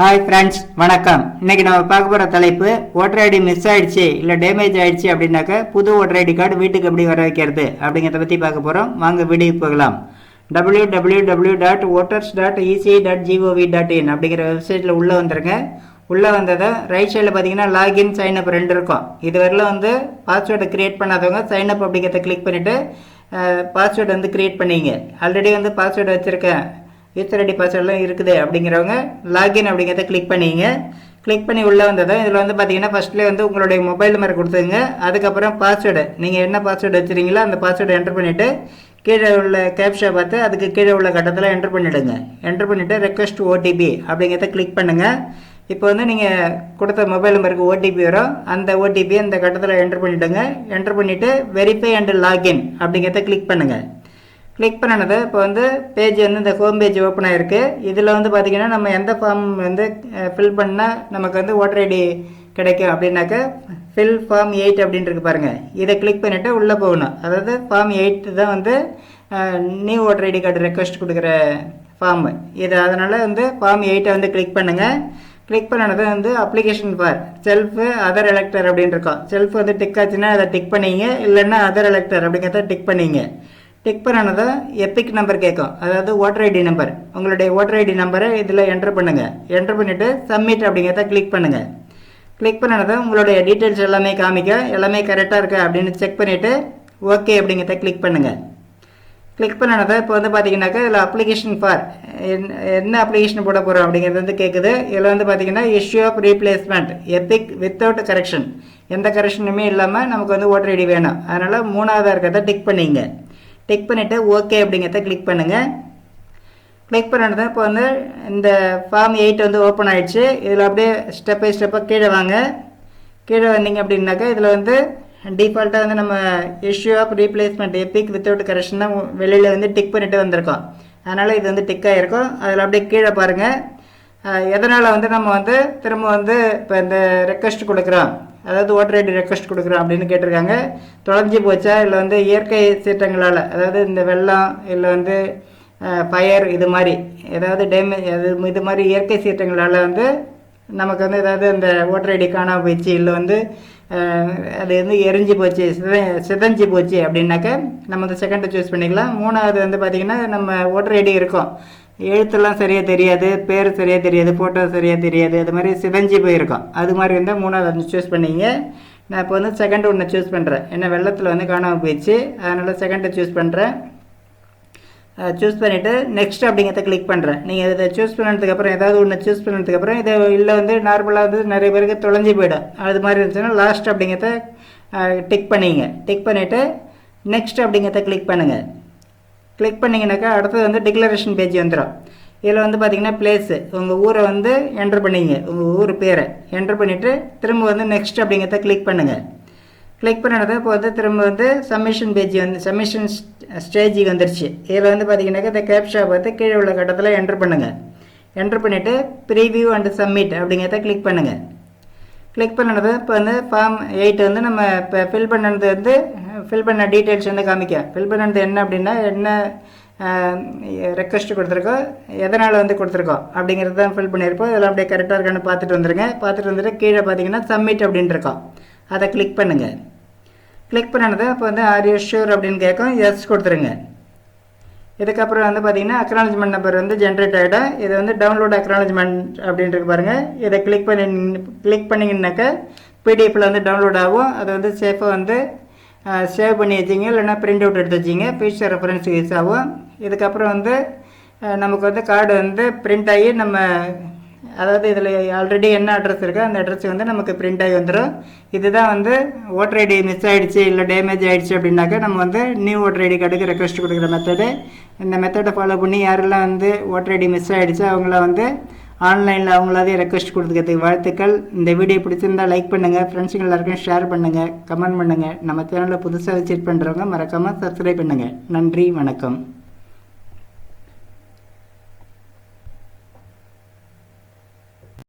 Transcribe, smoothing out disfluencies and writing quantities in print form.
Hi friends, வணக்கம். இன்றைக்கி நம்ம பார்க்க போகிற தலைப்பு ஓட்டர் ஐடி மிஸ் ஆகிடுச்சு இல்லை டேமேஜ் ஆகிடுச்சு அப்படின்னாக்க புது ஓட்டர் ஐடி கார்டு வீட்டுக்கு எப்படி வர வைக்கிறது அப்படிங்கிறத பற்றி பார்க்க போகிறோம். வாங்க வீடியோ போகலாம். www.voters.ec.gov.in அப்படிங்கிற வெப்சைட்டில் உள்ளே வந்துருங்க. உள்ளே வந்ததை ரைட் சைடில் பார்த்தீங்கன்னா லாகின் சைன்அப் ரெண்டு இருக்கும். இது வரலாம் பாஸ்வேர்டை க்ரியேட் பண்ணாதவங்க சைன்அப் அப்படிங்கிறத கிளிக் பண்ணிவிட்டு பாஸ்வேர்டு க்ரியேட் பண்ணிங்க. ஆல்ரெடி பாஸ்வேர்டு வச்சுருக்கேன், யூசர் ஐடி பாஸ்வேர்டெலாம் இருக்குது அப்படிங்கிறவங்க லாகின் அப்படிங்கிறத கிளிக் பண்ணிங்க. கிளிக் பண்ணி உள்ளே வந்ததும் இதில் பார்த்தீங்கன்னா ஃபஸ்ட்லேயே உங்களுடைய மொபைல் நம்பர் கொடுத்துங்க. அதுக்கப்புறம் பாஸ்வேர்டு நீங்கள் என்ன பாஸ்வேர்டு வச்சுருக்கீங்களோ அந்த பாஸ்வேர்டை என்ட்ரு பண்ணிவிட்டு கீழே உள்ள கேப்ஷா பார்த்து அதுக்கு கீழே உள்ள கட்டத்தில் என்ட்ரு பண்ணிவிடுங்க. என்ட்ரு பண்ணிவிட்டு ரெக்வெஸ்ட் ஓடிபி அப்படிங்கிறத கிளிக் பண்ணுங்கள். இப்போ நீங்கள் கொடுத்த மொபைல் நம்பருக்கு ஓடிபி வரும். அந்த ஓடிபி அந்த கட்டத்தில் என்ட்ரு பண்ணிவிடுங்க. என்ட்ரு பண்ணிவிட்டு வெரிஃபை அண்ட் லாகின் அப்படிங்கிறத கிளிக் பண்ணுங்கள். கிளிக் பண்ணினது இப்போ பேஜ் இந்த ஹோம் பேஜ் ஓப்பன் ஆகிருக்கு. இதில் பார்த்தீங்கன்னா நம்ம எந்த ஃபார்ம் ஃபில் பண்ணால் நமக்கு ஓட்டர் ஐடி கிடைக்கும் அப்படின்னாக்க ஃபில் ஃபார்ம் 8 அப்படின்ட்டு பாருங்கள். இதை கிளிக் பண்ணிவிட்டு உள்ளே போகணும். அதாவது ஃபார்ம் 8 தான் new voter ID card request கொடுக்குற ஃபார்மு இது. அதனால் ஃபார்ம் 8 கிளிக் பண்ணுங்கள். கிளிக் பண்ணது application for self other elector அப்படின்னு இருக்கோம். செல்ஃப் டிக் ஆச்சுன்னா அதை டிக் பண்ணிங்க, இல்லைன்னா அதர் எலெக்டர் அப்படிங்கிறத டிக் பண்ணிங்க. டிக் பண்ணனதை எப்பிக் நம்பர் கேட்கும், அதாவது ஓட்டர் ஐடி நம்பர். உங்களுடைய ஓட்டர் ஐடி நம்பரை இதில் என்ட்ரு பண்ணுங்கள். என்ட்ரு பண்ணிவிட்டு சப்மிட் அப்படிங்கிறத கிளிக் பண்ணுங்கள். கிளிக் பண்ணனதை உங்களுடைய டீட்டெயில்ஸ் எல்லாமே காமிக்கும். எல்லாமே கரெக்டாக இருக்கா அப்படின்னு செக் பண்ணிவிட்டு ஓகே அப்படிங்கிறத கிளிக் பண்ணுங்கள். கிளிக் பண்ணனதை இப்போ பார்த்தீங்கன்னாக்கா இதில் அப்ளிகேஷன் ஃபார் என்ன அப்ளிகேஷன் போட போகிறோம் அப்படிங்கிறது கேட்குது. இதில் பார்த்தீங்கன்னா issue of replacement EPIC without correction, எந்த கரெக்ஷனுமே இல்லாமல் நமக்கு ஓட்டர் ஐடி வேணும். அதனால் 3ஆவதாக இருக்கிறத டிக் பண்ணிங்க. டிக் பண்ணிவிட்டு ஓகே அப்படிங்கிறத கிளிக் பண்ணுங்கள். கிளிக் பண்ணது இப்போ இந்த ஃபார்ம் 8 ஓப்பன் ஆகிடுச்சு. இதில் அப்படியே ஸ்டெப் பை ஸ்டெப்பாக கீழே வாங்க. கீழே வந்தீங்க அப்படின்னாக்கா இதில் டிஃபால்ட்டாக நம்ம issue of replacement EPIC without correction தான் வெளியில் டிக் பண்ணிட்டு வந்திருக்கோம். அதனால் இது டிக்காக இருக்கும். அதில் அப்படியே கீழே பாருங்கள். எதனால் நம்ம திரும்ப இப்போ இந்த ரெக்வெஸ்ட் கொடுக்குறோம், அதாவது ஓட்டர் ஐடி ரெக்வெஸ்ட் கொடுக்குறோம் அப்படின்னு கேட்டிருக்காங்க. தொலைஞ்சி போச்சா இல்லை இயற்கை சீற்றங்களால், அதாவது இந்த வெள்ளம் இல்லை ஃபயர் இது மாதிரி ஏதாவது டேமேஜ் இது மாதிரி இயற்கை சீற்றங்களால் நமக்கு ஏதாவது அந்த ஓட்டர் ஐடி காணாமல் போயிடுச்சு, இல்லை அது எரிஞ்சு போச்சு, சிதஞ்சு போச்சு அப்படின்னாக்க நம்ம செகண்டை சூஸ் பண்ணிக்கலாம். 3ஆவது பார்த்திங்கன்னா நம்ம ஓட்டர் ஐடி இருக்கும், எழுத்துலாம் சரியாக தெரியாது, பேர் சரியாக தெரியாது, ஃபோட்டோ சரியாக தெரியாது, அது மாதிரி சிதஞ்சி போயிருக்கோம். அது மாதிரி 3ஆவது சூஸ் பண்ணிங்க. நான் இப்போ செகண்ட் ஒன்று சூஸ் பண்ணுறேன். ஏன்னா வெள்ளத்தில் காணாமல் போயிடுச்சு, அதனால் செகண்டை சூஸ் பண்ணுறேன். சூஸ் பண்ணிவிட்டு நெக்ஸ்ட் அப்படிங்கிறத கிளிக் பண்ணுறேன். நீங்கள் இதை சூஸ் பண்ணதுக்கப்புறம் ஏதாவது ஒன்று சூஸ் பண்ணதுக்கப்புறம் இதை இல்லை நார்மலாக நிறைய பேருக்கு தொலைஞ்சி போயிடும். அது மாதிரி இருந்துச்சுன்னா லாஸ்ட் அப்படிங்கிறத டிக் பண்ணிங்க. டிக் பண்ணிவிட்டு நெக்ஸ்ட் அப்படிங்கிறத கிளிக் பண்ணுங்கள். கிளிக் பண்ணிங்கனாக்கா அடுத்தது டிக்ளரேஷன் பேஜ் வந்துடும். இதில் பார்த்தீங்கன்னா பிளேஸு உங்கள் ஊரை என்ட்ரு பண்ணிங்க, உங்கள் ஊர் பேரை என்ட்ரு பண்ணிவிட்டு திரும்ப நெக்ஸ்ட் அப்படிங்கிறத கிளிக் பண்ணுங்கள். கிளிக் பண்ணது இப்போ திரும்ப சப்மிஷன் பேஜ் சப்மிஷன் ஸ்டேஜுக்கு வந்துருச்சு. இதில் பார்த்தீங்கன்னாக்கா இந்த கேப்ஷா பார்த்து கீழே உள்ள கட்டத்தில் என்ட்ரு பண்ணுங்கள். என்ட்ரு பண்ணிவிட்டு ப்ரீவியூ அண்ட் சப்மிட் அப்படிங்கிறத கிளிக் பண்ணுங்கள். கிளிக் பண்ணது இப்போ ஃபார்ம் 8 நம்ம இப்போ ஃபில் பண்ணது ஃபில் பண்ண டீட்டெயில்ஸ் காமிக்க. ஃபில் பண்ணது என்ன அப்படின்னா என்ன ரெக்வெஸ்ட் கொடுத்துருக்கோம், எதனால் கொடுத்துருக்கோம் அப்படிங்கிறது தான் ஃபில் பண்ணியிருப்போம். இதெல்லாம் அப்படியே கரெக்டாக இருக்கான்னு பார்த்துட்டு வந்துடுங்க. பார்த்துட்டு வந்துட்டு கீழே பார்த்தீங்கன்னா சப்மிட் அப்படின்னு இருக்கோம், அதை கிளிக் பண்ணுங்கள். கிளிக் பண்ணது இப்போ ஆர் யூ ஷூர் அப்படின்னு கேட்கும், எஸ் கொடுத்துருங்க. இதுக்கப்புறம் பார்த்தீங்கன்னா அக்னாலஜ்மெண்ட் நம்பர் ஜென்ரேட் ஆகிடும். இது டவுன்லோட் அக்னாலஜ்மெண்ட் அப்படின்ட்டு பாருங்கள். இதை கிளிக் பண்ணிங்கன்னாக்கா பிடிஎஃப்பில் டவுன்லோட் ஆகும். அது சேஃபாக சேவ் பண்ணி வச்சிங்க, இல்லைன்னா பிரிண்ட் அவுட் எடுத்து வச்சிங்க, ஃபியூச்சர் ரெஃபரன்ஸ் யூஸ் ஆகும். இதுக்கப்புறம் நமக்கு கார்டு பிரிண்ட் ஆகி நம்ம அதாவது இதில் ஆல்ரெடி என்ன அட்ரஸ் இருக்கோ அந்த அட்ரஸ் நமக்கு பிரிண்ட் ஆகி வந்துடும். இதுதான் ஓட்டர் ஐடி மிஸ் ஆகிடுச்சு இல்லை டேமேஜ் ஆகிடுச்சு அப்படின்னாக்கா நம்ம நியூ ஓட்டர் ஐடி கார்டுக்கு ரெக்வெஸ்ட் கொடுக்குற மெத்தடு. இந்த மெத்தடை ஃபாலோ பண்ணி யாரெல்லாம் ஓட்டர் ஐடி மிஸ் ஆகிடுச்சு அவங்கள ஆன்லைனில் அவங்களாவே ரெக்வெஸ்ட் கொடுத்துக்கிறதுக்கு வாழ்த்துக்கள். இந்த வீடியோ பிடிச்சிருந்தால் லைக் பண்ணுங்கள், ஃப்ரெண்ட்ஸுங்க எல்லாருக்கும் ஷேர் பண்ணுங்கள், கமெண்ட் பண்ணுங்கள். நம்ம சேனலில் புதுசாக விசிட் பண்ணுறவங்க மறக்காமல் சப்ஸ்கிரைப் பண்ணுங்கள். நன்றி, வணக்கம்.